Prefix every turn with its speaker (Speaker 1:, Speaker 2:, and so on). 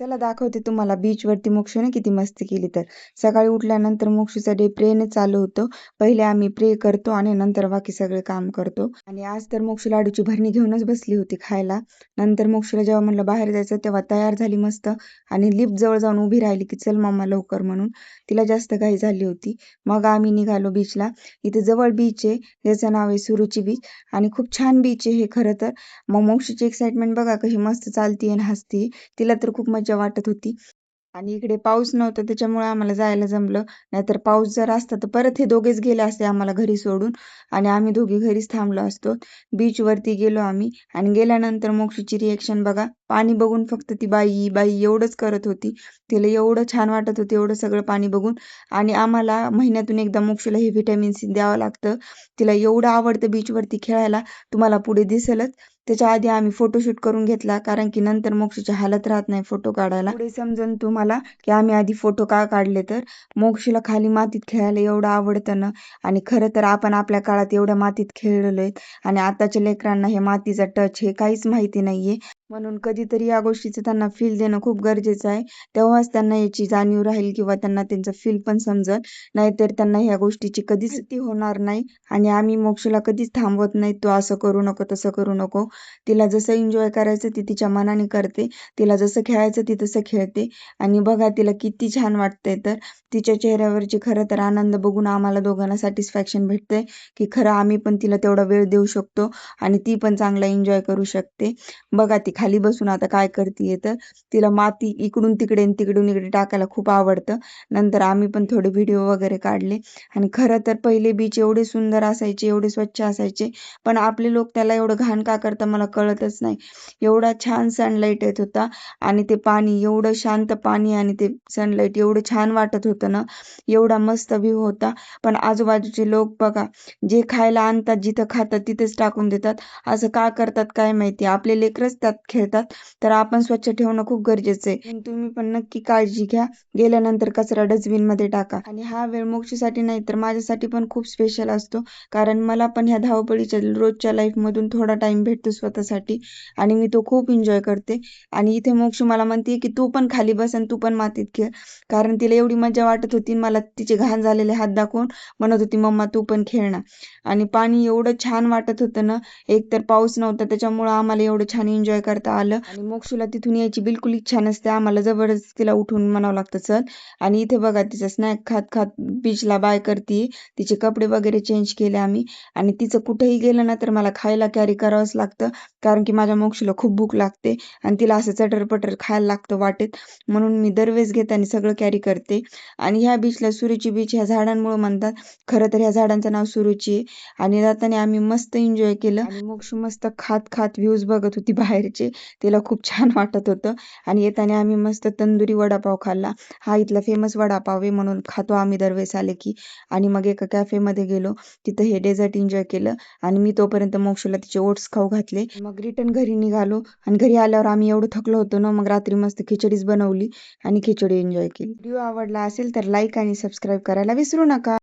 Speaker 1: चला दाखवते तुम्हाला बीचवरती मोक्षने किती मस्ती केली तर. सकाळी उठल्यानंतर मोक्षीचा डे प्रेने चालू होतो. पहिले आम्ही प्रे करतो आणि नंतर बाकी सगळे काम करतो. आणि आज तर मोक्षी लाडूची भरणी घेऊनच बसली होती खायला. नंतर मोक्षीला जेव्हा म्हणलं बाहेर जायचं तेव्हा तयार झाली मस्त आणि लिफ्ट जवळ जाऊन उभी राहिली की चल मम्मा लवकर म्हणून. तिला जास्त घाई झाली होती. मग आम्ही निघालो बीचला. इथे जवळ बीच आहे, ज्याचं नाव आहे सुरुची बीच आणि खूप छान बीच आहे हे खरं तर. मग मोक्षीची एक्साइटमेंट बघा कशी मस्त चालती आणि हसती. तिला तर खूप मजा वाटत होती. आणि इकडे पाऊस नव्हता त्याच्यामुळे आम्हाला जायला जमलं. नाहीतर पाऊस जर असता तर परत हे दोघेच गेले असते आम्हाला घरी सोडून आणि आम्ही दोघी घरीच थांबलो असतो. बीच वरती गेलो आम्ही आणि गेल्यानंतर मोक्षीची रिएक्शन बघा. पाणी बघून फक्त ती बाई बाई एवढंच करत होती. तिला एवढं छान वाटत होतं एवढं सगळं पाणी बघून. आणि आम्हाला महिन्यातून एकदा मोक्षीला हे व्हिटॅमिन सी द्यावं लागतं. तिला एवढं आवडतं बीचवरती खेळायला, तुम्हाला पुढे दिसेलच. त्याच्या आधी आम्ही फोटोशूट करून घेतला कारण की नंतर मोक्षीची हालत राहत नाही फोटो काढायला. पुढे समजून तुम्हाला की आम्ही आधी फोटो का काढले तर. मोक्षीला खाली मातीत खेळायला एवढं आवडतं ना. आणि खरं तर आपण आपल्या काळात एवढ्या मातीत खेळलेलो आहेत आणि आताच्या लेकरांना हे मातीचा टच हे काहीच माहिती नाहीये. म्हणून कधीतरी या गोष्टीचं त्यांना फील देणं खूप गरजेचं आहे. तेव्हाच त्यांना याची जाणीव राहील किंवा त्यांना त्यांचं फील पण समजेल. नाहीतर त्यांना ह्या गोष्टीची कधीच माहिती होणार नाही. आणि आम्ही मोक्षीला कधीच थांबवत नाही, तू असं करू नको तसं करू नको. तिला जसं एन्जॉय करायचं ती तिच्या मनाने करते. तिला जसं खेळायचं ती तसं खेळते. आणि बघा तिला किती छान वाटतंय तर. तिच्या चेहऱ्यावरची खरं तर आनंद बघून आम्हाला दोघांना सॅटिस्फॅक्शन भेटतंय की खरं आम्ही पण तिला तेवढा वेळ देऊ शकतो आणि ती पण चांगला एन्जॉय करू शकते. बघा ती खाली बसून आता काय करते तर तिला माती इकडून तिकडे आणि तिकडून इकडे टाकायला खूप आवडतं. नंतर आम्ही पण थोडे व्हिडिओ वगैरे काढले. आणि खरं तर पहिले बीच एवढे सुंदर असायचे, एवढे स्वच्छ असायचे, पण आपले लोक त्याला एवढं घाण का करतात मला कळतच नाही. एवढा छान सनलाईट येत होता आणि ते पाणी एवढं शांत पाणी आणि ते सनलाईट एवढं छान वाटत होतं ना. एवढा मस्त व्ह्यू होता. पण आजूबाजूचे लोक बघा, जे खायला आणतात जिथं खातात तिथेच टाकून देतात. असं का करतात काय माहिती. आपले लेकरच त्यात खेळतात तर आपण स्वच्छ ठेवणं खूप गरजेचं आहे. म्हणून तुम्ही पण नक्की काळजी घ्या. गेल्यानंतर कचरा डस्टबिन मध्ये टाका. आणि हा वेळ मोक्षीसाठी नाही तर माझ्यासाठी पण खूप स्पेशल असतो. कारण मला पण ह्या धावपळीच्या रोजच्या लाईफ मधून थोडा टाइम भेटतो स्वतःसाठी आणि मी तो खूप एन्जॉय करते. आणि इथे मोक्ष मला म्हणते की तू पण खाली बस आणि तू पण मातीत खेळ. कारण तिला एवढी मजा वाटत होती. मला तिचे घाण झालेले हात दाखवून म्हणत होती मम्मा तू पण खेळ ना. आणि पाणी एवढं छान वाटत होतं ना. एक तर पाऊस नव्हता त्याच्यामुळं आम्हाला एवढं छान एन्जॉय करता आलं. आणि मोक्षला तिथून यायची बिलकुल इच्छा नसते. आम्हाला जबरदस्तीला उठून म्हणावं लागतं चल. आणि इथे बघा तिचं स्नॅक खात खात बीचला बाय करते. तिचे कपडे वगैरे चेंज केले आम्ही. आणि तिचं कुठेही गेलं ना तर मला खायला कॅरी करावंच लागतं. कारण की माझ्या मोक्षीला खूप भूक लागते आणि तिला असं चटरपटर खायला लागतं वाटेत. म्हणून मी दरवेळेस घेते आणि सगळं कॅरी करते. आणि ह्या बीचला सुरुची बीच ह्या झाडांमुळे म्हणतात. खरं तर ह्या झाडांचं नाव सुरुची आहे. आणि जाताना आम्ही मस्त एन्जॉय केलं आणि मोक्ष मस्त खात खात व्ह्यूज बघत होती बाहेरचे. तिला खूप छान वाटत होतं. आणि येताना आम्ही मस्त तंदुरी वडापाव खाल्ला. हा इथला फेमस वडापाव आहे म्हणून खातो आम्ही दरवेळेस आले की. आणि मग एका कॅफेमध्ये गेलो, तिथं हे डेझर्ट एन्जॉय केलं आणि मी तोपर्यंत मोक्षला तिचे ओट्स खाऊ घातले. मग रिटर्न घरी निघालो आणि घरी आल्यावर आम्ही एवढं थकलो होतो ना, मग रात्री मस्त खिचडीच बनवली आणि खिचडी एन्जॉय केली. व्हिडिओ आवडला असेल तर लाईक आणि सबस्क्राईब करायला विसरू नका.